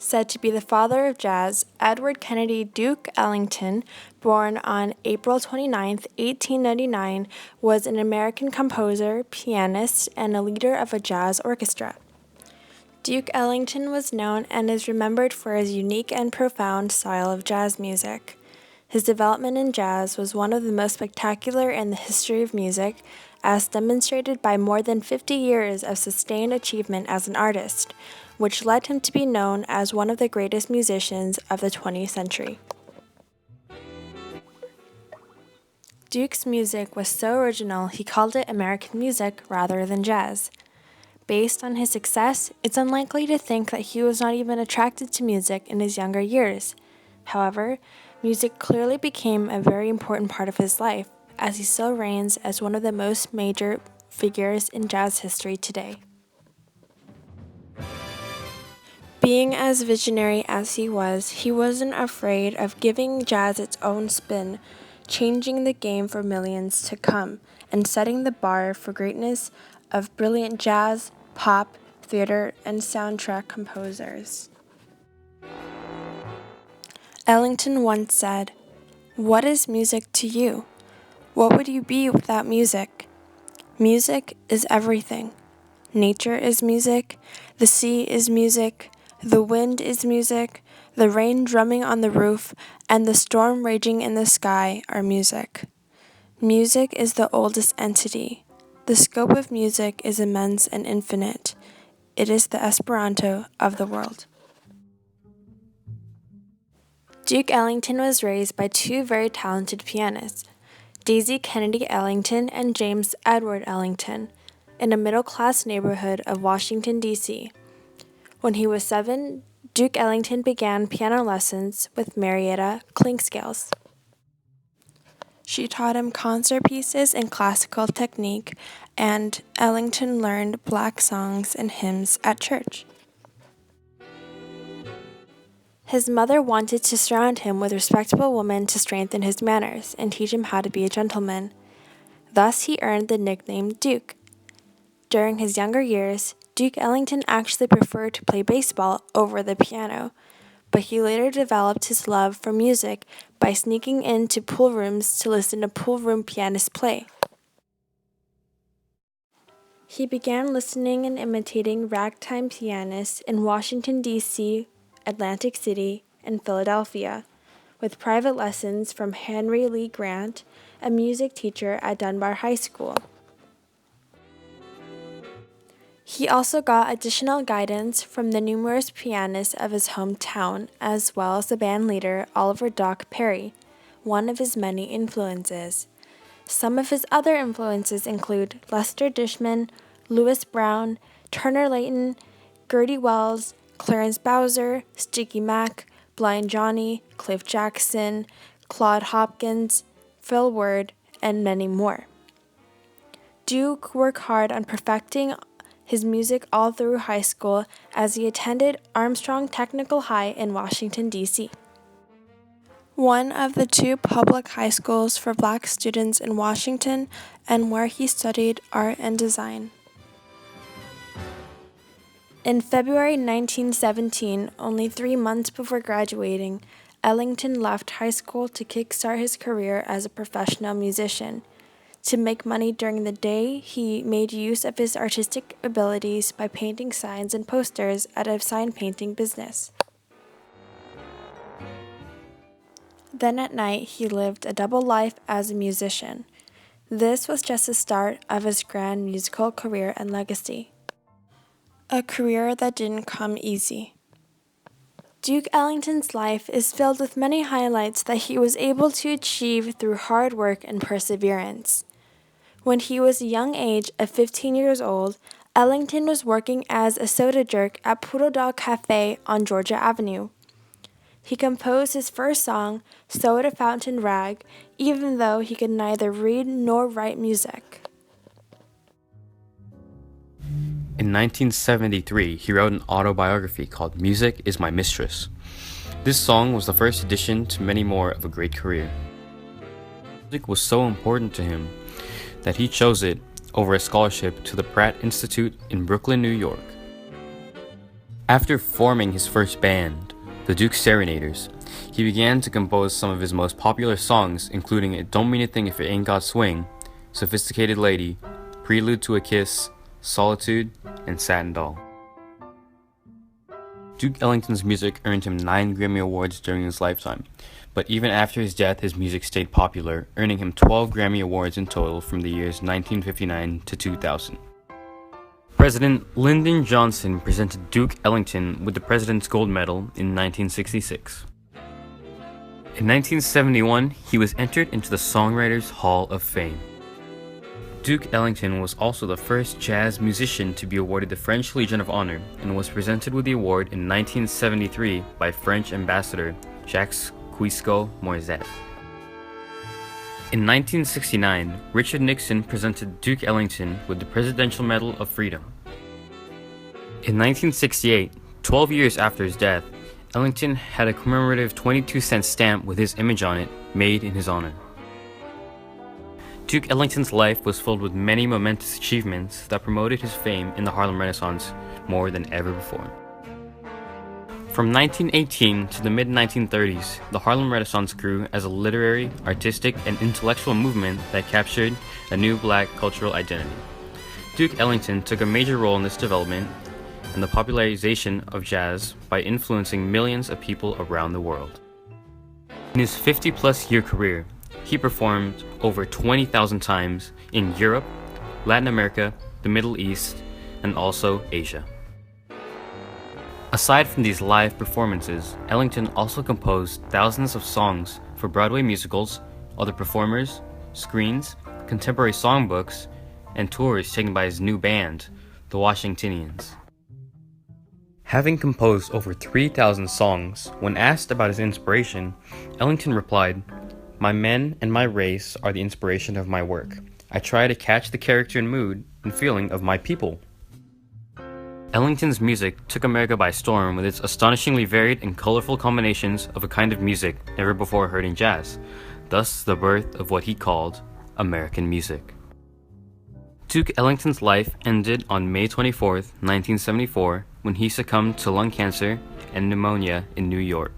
Said to be the father of jazz, Edward Kennedy Duke Ellington, born on April 29, 1899, was an American composer, pianist, and a leader of a jazz orchestra. Duke Ellington was known and is remembered for his unique and profound style of jazz music. His development in jazz was one of the most spectacular in the history of music, as demonstrated by more than 50 years of sustained achievement as an artist, which led him to be known as one of the greatest musicians of the 20th century. Duke's music was so original he called it American music rather than jazz. Based on his success, it's unlikely to think that he was not even attracted to music in his younger years. However, music clearly became a very important part of his life, as he still reigns as one of the most major figures in jazz history today. Being as visionary as he wasn't afraid of giving jazz its own spin, changing the game for millions to come, and setting the bar for greatness of brilliant jazz, pop, theater, and soundtrack composers. Ellington once said, "What is music to you? What would you be without music? Music is everything. Nature is music, the sea is music, the wind is music, the rain drumming on the roof, and the storm raging in the sky are music. Music is the oldest entity. The scope of music is immense and infinite. It is the Esperanto of the world." Duke Ellington was raised by two very talented pianists, Daisy Kennedy Ellington and James Edward Ellington, in a middle-class neighborhood of Washington, D.C. When he was 7, Duke Ellington began piano lessons with Marietta Clinkscales. She taught him concert pieces in classical technique, and Ellington learned black songs and hymns at church. His mother wanted to surround him with respectable women to strengthen his manners and teach him how to be a gentleman. Thus he earned the nickname Duke. During his younger years, Duke Ellington actually preferred to play baseball over the piano, but he later developed his love for music by sneaking into pool rooms to listen to pool room pianists play. He began listening and imitating ragtime pianists in Washington, D.C., Atlantic City, and Philadelphia, with private lessons from Henry Lee Grant, a music teacher at Dunbar High School. He also got additional guidance from the numerous pianists of his hometown, as well as the band leader Oliver Doc Perry, one of his many influences. Some of his other influences include Lester Dishman, Louis Brown, Turner Layton, Gertie Wells, Clarence Bowser, Sticky Mac, Blind Johnny, Cliff Jackson, Claude Hopkins, Phil Ward, and many more. Duke worked hard on perfecting his music all through high school as he attended Armstrong Technical High in Washington, D.C., one of the two public high schools for black students in Washington, and where he studied art and design. In February 1917, only 3 months before graduating, Ellington left high school to kickstart his career as a professional musician. To make money during the day, he made use of his artistic abilities by painting signs and posters at a sign painting business. Then at night, he lived a double life as a musician. This was just the start of his grand musical career and legacy. A career that didn't come easy. Duke Ellington's life is filled with many highlights that he was able to achieve through hard work and perseverance. When he was a young age of 15 years old, Ellington was working as a soda jerk at Poodle Dog Cafe on Georgia Avenue. He composed his first song, Soda Fountain Rag, even though he could neither read nor write music. In 1973, he wrote an autobiography called Music is My Mistress. This song was the first addition to many more of a great career. Music was so important to him that he chose it over a scholarship to the Pratt Institute in Brooklyn, New York. After forming his first band, the Duke Serenaders, he began to compose some of his most popular songs, including It Don't Mean a Thing If It Ain't Got Swing, Sophisticated Lady, Prelude to a Kiss, Solitude, and Satin Doll. Duke Ellington's music earned him 9 Grammy Awards during his lifetime, but even after his death his music stayed popular, earning him 12 Grammy Awards in total from the years 1959 to 2000. President Lyndon Johnson presented Duke Ellington with the President's Gold Medal in 1966. In 1971, he was entered into the Songwriters Hall of Fame. Duke Ellington was also the first jazz musician to be awarded the French Legion of Honor and was presented with the award in 1973 by French Ambassador Jacques Morizet. In 1969, Richard Nixon presented Duke Ellington with the Presidential Medal of Freedom. In 1968, 12 years after his death, Ellington had a commemorative 22-cent stamp with his image on it made in his honor. Duke Ellington's life was filled with many momentous achievements that promoted his fame in the Harlem Renaissance more than ever before. From 1918 to the mid-1930s, the Harlem Renaissance grew as a literary, artistic, and intellectual movement that captured a new black cultural identity. Duke Ellington took a major role in this development and the popularization of jazz by influencing millions of people around the world. In his 50-plus year career, he performed over 20,000 times in Europe, Latin America, the Middle East, and also Asia. Aside from these live performances, Ellington also composed thousands of songs for Broadway musicals, other performers, screens, contemporary songbooks, and tours taken by his new band, the Washingtonians. Having composed over 3,000 songs, when asked about his inspiration, Ellington replied, "My men and my race are the inspiration of my work. I try to catch the character and mood and feeling of my people." Ellington's music took America by storm with its astonishingly varied and colorful combinations of a kind of music never before heard in jazz, thus the birth of what he called American music. Duke Ellington's life ended on May 24, 1974, when he succumbed to lung cancer and pneumonia in New York.